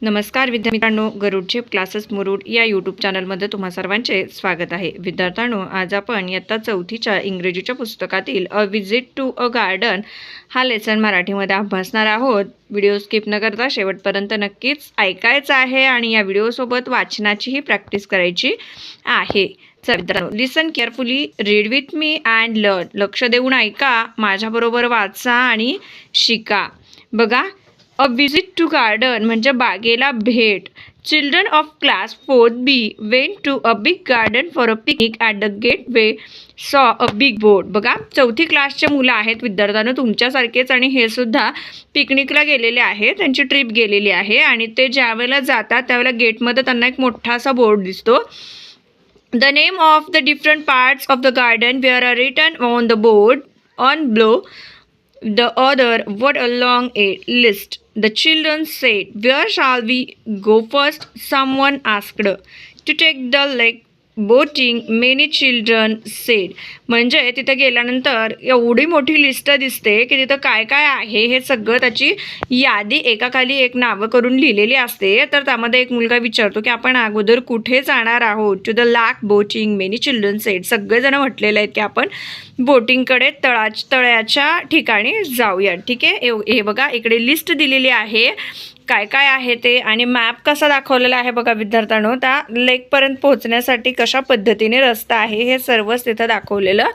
नमस्कार विद्यार्थ्यांनो, गरुड झेप क्लासेस मुरुड या यूट्यूब चॅनलमध्ये तुम्हा सर्वांचे स्वागत आहे. विद्यार्थ्यांनो, आज आपण इयत्ता 4थीच्या इंग्रजीच्या पुस्तकातील a visit to a garden हा लेसन मराठीमध्ये अभ्यासणार आहोत. व्हिडिओ स्किप न करता शेवटपर्यंत नक्कीच ऐकायचा आहे आणि या व्हिडिओसोबत वाचनाचीही प्रॅक्टिस करायची आहे. Listen carefully, read with me and learn. लक्ष देऊन ऐका, माझ्याबरोबर वाचा आणि शिका. बघा, अ विजिट टू गार्डन म्हणजे बागेला भेट. Children of class 4th B went to a big garden for a picnic at the gateway saw a big board. बघा, 4थी क्लासचे मुलं आहेत विद्यार्थ्यांनो, तुमच्यासारखेच, आणि हे सुद्धा पिकनिकला गेलेले आहेत. त्यांची ट्रिप गेलेली आहे आणि ते ज्यावेळेला जातात त्यावेळेला गेटमध्ये त्यांना एक मोठासा बोर्ड दिसतो. The name of the different parts of the garden were written on the board. On below the other wrote along a list. The children said, "Where shall we go first?" Someone asked. "To take the lake boating," many children said. म्हणजे तिथं गेल्यानंतर एवढी मोठी list दिसते की तिथं काय काय आहे हे सगळं त्याची यादी एकाखाली एक नावं करून लिहिलेली असते. तर त्यामध्ये एक मुलगा विचारतो की आपण अगोदर कुठे जाणार आहोत. To the lake boating, many children said. सगळेजण म्हटलेले आहेत की आपण बोटिंगकडे तळ्याच्या ठिकाणी जाऊया. ठीक आहे, हे बघा इकडे लिस्ट दिलेली आहे काय काय आहे ते, आणि मॅप कसा दाखवलेला आहे बघा विद्यार्थ्यांनो. त्या लेकपर्यंत पोहोचण्यासाठी कशा पद्धतीने रस्ता आहे हे सर्वच तिथं दाखवलेलं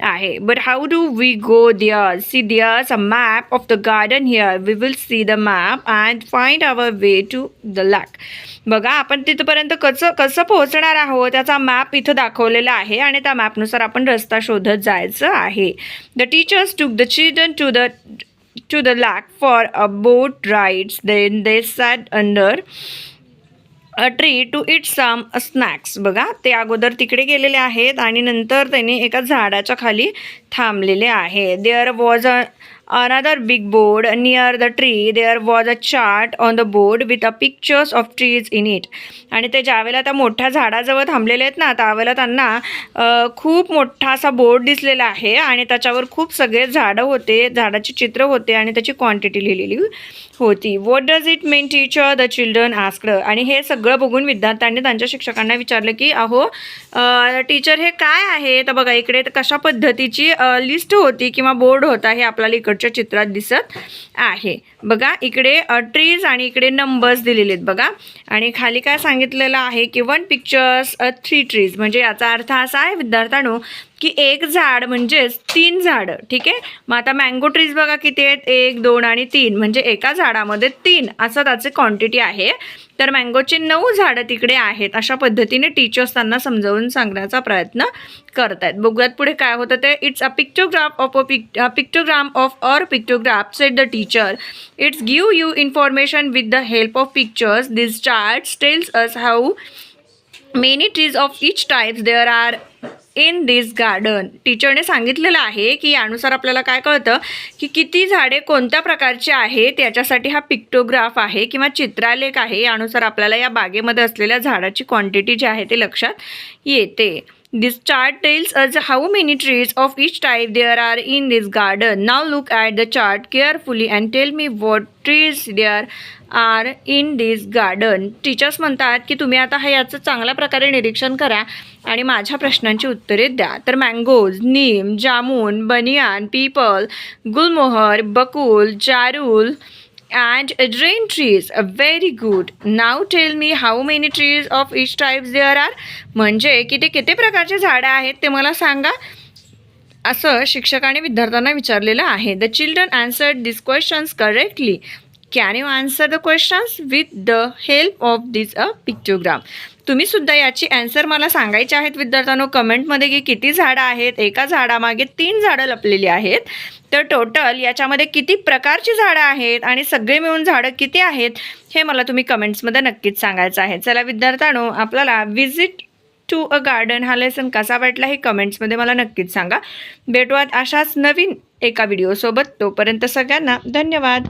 आहे. But how do we go there? See there's a map of the garden here. We will see the map and find our way to the lake. बघा, आपण तिथपर्यंत कसं पोहोचणार आहोत त्याचा मॅप इथं दाखवलेला आहे आणि त्या मॅपनुसार आपण रस्ता शोधत जायचं आहे. The teachers took the children to the lake for a boat rides. Then they sat under a tree to eat some snacks. बघा, ते अगोदर तिकडे गेलेले आहेत आणि नंतर त्यांनी एका झाडाच्या खाली थांबलेले आहे. There was another big board near the tree. There was a chart on the board with a pictures of trees in it. आणि ते ज्यावेळेला त्या मोठ्या झाडाजवळ थांबलेले आहेत ना, त्यावेळेला त्यांना खूप मोठा असा बोर्ड दिसलेला आहे आणि त्याच्यावर खूप सगळे झाडं होते, झाडाची चित्र होते आणि त्याची क्वांटिटी लिहिलेली होती. What does it mean teacher? The children asked. आणि हे सगळं बघून विद्यार्थ्यांनी त्यांच्या शिक्षकांना विचारलं की अहो टीचर हे काय आहे? तर बघा, इकडे कशा पद्धतीची लिस्ट होती किंवा बोर्ड होता हे आपल्याला इकडच्या चित्रात दिसत आहे. बघा, इकडे ट्रीज आणि इकडे नंबर्स दिलेले आहेत बघा. आणि खाली काय सांगितलेलं आहे की 1 पिक्चर्स 3 ट्रीज. म्हणजे याचा अर्थ असा आहे विद्यार्थ्यांनो की एक झाड म्हणजेच 3 झाडं. ठीक आहे, मग आता मँगो ट्रीज बघा किती आहेत, 1 2 आणि 3, म्हणजे एका झाडामध्ये 3 असं त्याचे क्वांटिटी आहे. तर मँगोचे 9 झाडं तिकडे आहेत. अशा पद्धतीने टीचर्स त्यांना समजावून सांगण्याचा प्रयत्न करतायत. बघूयात पुढे काय होतं ते. It's a pictograph of pictogram of or pictograph, said the teacher. It's give you information with the help of pictures. This chart tells us how many trees of each types there are in this garden. टीचरने सांगितलेलं आहे की यानुसार आपल्याला काय कळतं की किती झाडे कोणत्या प्रकारची आहेत. याच्यासाठी हा पिक्टोग्राफ आहे किंवा चित्रालेख आहे. यानुसार आपल्याला या बागेमध्ये असलेल्या झाडाची क्वांटिटी जी आहे ते लक्षात येते. This chart tells us how many trees of each type there are in this garden. Now look at the chart carefully and tell me what trees there are in this garden. Teachers म्हणतात की तुम्ही आता याचं चांगल्या प्रकारे निरीक्षण करा आणि माझ्या प्रश्नांची उत्तरे द्या. तर मँगोज, नीम, जामून, बनियान, पीपल, गुलमोहर, बकुल, जारूल and drain trees. Very good. Now tell me how many trees of each types there are. म्हणजे किती प्रकारचे झाडं आहेत ते मला सांगा, असं शिक्षकाने विद्यार्थ्यांना विचारलेलं आहे. The children answered these questions correctly. Can you answer the questions with the help of this pictogram? तुम्ही सुद्धा याची ॲन्सर मला सांगायची आहेत विद्यार्थ्यांनो कमेंटमध्ये की किती झाडं आहेत. एका झाडामागे 3 झाडं लपलेली आहेत. तर टोटल याच्यामध्ये किती प्रकारची झाडं आहेत आणि सगळे मिळून झाडं किती आहेत हे मला तुम्ही कमेंट्समध्ये नक्कीच सांगायचं आहे. चला विद्यार्थ्यांनो, आपल्याला विजिट टू अ गार्डन हा लेसन कसा वाटला हे कमेंट्समध्ये मला नक्कीच सांगा. भेटूयात अशाच नवीन एका व्हिडिओसोबत. तोपर्यंत सगळ्यांना धन्यवाद.